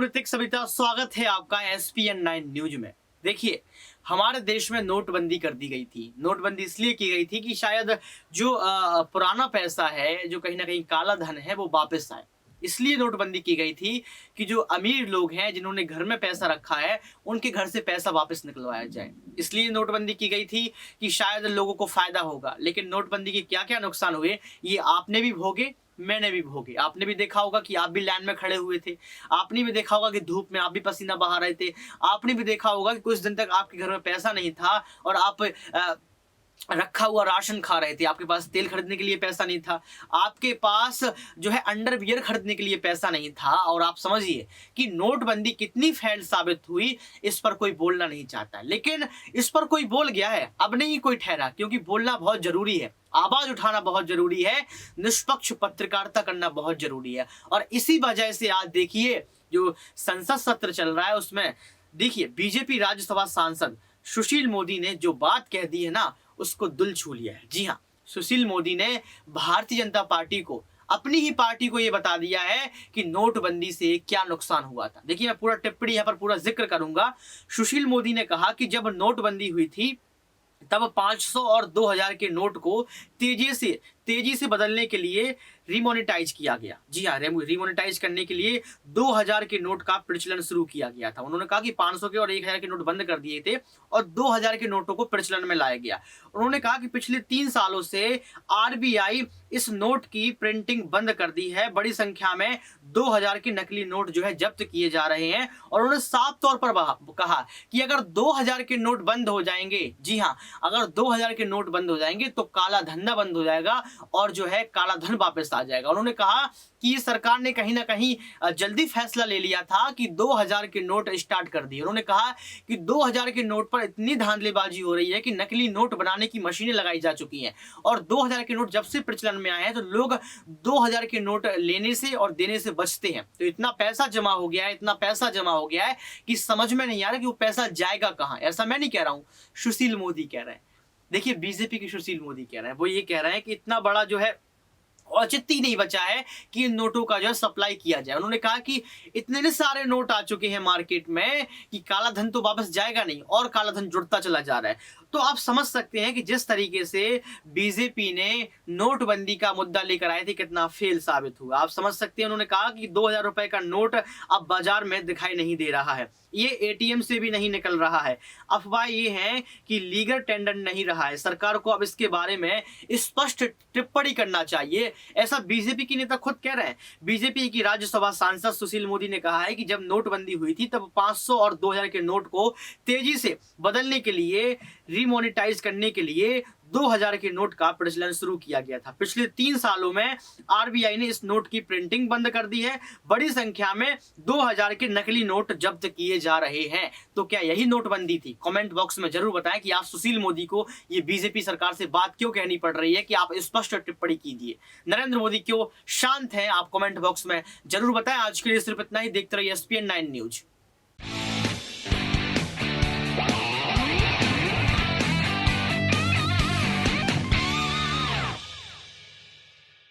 ऋतिक सविता, स्वागत है आपका SPN9 न्यूज में। देखिए, हमारे देश में नोटबंदी कर दी गई थी। नोटबंदी इसलिए की गई थी कि शायद जो पुराना पैसा है, जो कहीं ना कहीं काला धन है, वो वापस आए। इसलिए नोटबंदी की गई थी कि जो अमीर लोग हैं, जिन्होंने घर में पैसा रखा है, उनके घर से पैसा वापस निकलवाया जाए। इसलिए नोटबंदी की गई थी कि शायद लोगों को फायदा होगा। लेकिन नोटबंदी के क्या क्या नुकसान हुए, ये आपने भी भोगे, मैंने भी भोगे। आपने भी देखा होगा कि आप भी लाइन में खड़े हुए थे। आपने भी देखा होगा कि धूप में आप भी पसीना बहा रहे थे। आपने भी देखा होगा कि कुछ दिन तक आपके घर में पैसा नहीं था और आप रखा हुआ राशन खा रहे थे। आपके पास तेल खरीदने के लिए पैसा नहीं था। आपके पास जो है अंडरवियर खरीदने के लिए पैसा नहीं था। और आप समझिए कि नोटबंदी कितनी फेल साबित हुई, इस पर कोई बोलना नहीं चाहता। लेकिन इस पर कोई बोल गया है, अब नहीं कोई ठहरा, क्योंकि बोलना बहुत जरूरी है, आवाज उठाना बहुत जरूरी है, निष्पक्ष पत्रकारिता करना बहुत जरूरी है। और इसी वजह से आज देखिए, जो संसद सत्र चल रहा है, उसमें देखिए बीजेपी राज्यसभा सांसद सुशील मोदी ने जो बात कह दी है ना, उसको दिल छू लिया है। जी हाँ, सुशील मोदी ने भारतीय जनता पार्टी को, अपनी ही पार्टी को, यह बता दिया है कि नोटबंदी से क्या नुकसान हुआ था। देखिए, मैं पूरा टिप्पणी यहाँ पर पूरा जिक्र करूंगा। सुशील मोदी ने कहा कि जब नोटबंदी हुई थी, तब 500 और 2000 के नोट को तेजी से बदलने के लिए रिमोनेटाइज किया गया। जी हाँ, रिमोनेटाइज करने के लिए 2000 के नोट का प्रचलन शुरू किया गया था। उन्होंने कहा कि 500 के और 1000 के नोट बंद कर दिए थे और 2000 के नोटों को प्रचलन में लाया गया। उन्होंने कहा कि पिछले 3 सालों से RBI इस नोट की प्रिंटिंग बंद कर दी है। बड़ी संख्या में 2000 के नकली नोट जो है जब्त किए जा रहे हैं। और उन्होंने साफ तौर पर कहा कि अगर 2000 के नोट बंद हो जाएंगे, जी हाँ, अगर 2000 के नोट बंद हो जाएंगे तो काला धंधा बंद हो जाएगा और जो है काला धन वापस आ जाएगा। उन्होंने कहा कि सरकार ने कहीं ना कहीं जल्दी फैसला ले लिया था कि 2000 के नोट स्टार्ट कर दिए। उन्होंने कहा कि 2000 के नोट पर इतनी धांधलीबाजी हो रही है कि नकली नोट बनाने की मशीनें लगाई जा चुकी हैं। और 2000 के नोट जब से प्रचलन में आए हैं, तो लोग 2000 के नोट लेने से और देने से बचते हैं। तो इतना पैसा जमा हो गया है, इतना पैसा जमा हो गया है कि समझ में नहीं आ रहा कि वो पैसा जाएगा कहाँ। ऐसा मैं नहीं कह रहा हूं, सुशील मोदी कह रहे हैं। देखिए, बीजेपी के सुशील मोदी कह रहे हैं, वो ये कह रहे हैं कि इतना बड़ा जो है औचित्य ही नहीं बचा है कि इन नोटों का जो है सप्लाई किया जाए। उन्होंने कहा कि इतने सारे नोट आ चुके हैं मार्केट में कि काला धन तो वापस जाएगा नहीं और काला धन जुड़ता चला जा रहा है। तो आप समझ सकते हैं कि जिस तरीके से बीजेपी ने नोटबंदी का मुद्दा लेकर आए थे, कितना फेल साबित हुआ। आप समझ सकते हैं, उन्होंने कहा कि 2000 रुपए का नोट अब बाजार में दिखाई नहीं दे रहा है, ये ATM से भी नहीं निकल रहा है। अफवाह ये है कि लीगल टेंडर नहीं रहा है। सरकार को अब इसके बारे में स्पष्ट टिप्पणी करना चाहिए, ऐसा बीजेपी के नेता खुद कह रहे हैं। बीजेपी की राज्यसभा सांसद सुशील मोदी ने कहा है कि जब नोटबंदी हुई थी, तब 500 और 2000 के नोट को तेजी से बदलने के लिए, रिमोनेटाइज करने के लिए 2000 के नोट का प्रचलन शुरू किया गया था। पिछले 3 सालों में RBI ने इस नोट की प्रिंटिंग बंद कर दी है। बड़ी संख्या में 2000 के नकली नोट जब्त किए जा रहे हैं। तो क्या यही नोटबंदी थी? कमेंट बॉक्स में जरूर बताएं कि आप सुशील मोदी को ये बीजेपी सरकार से बात क्यों कहनी पड़ रही है, कि आप स्पष्ट टिप्पणी कीजिए। नरेंद्र मोदी क्यों शांत हैं, आप कमेंट बॉक्स में जरूर बताएं। आज के लिए सिर्फ इतना ही। देखते रहिए SPN9 न्यूज।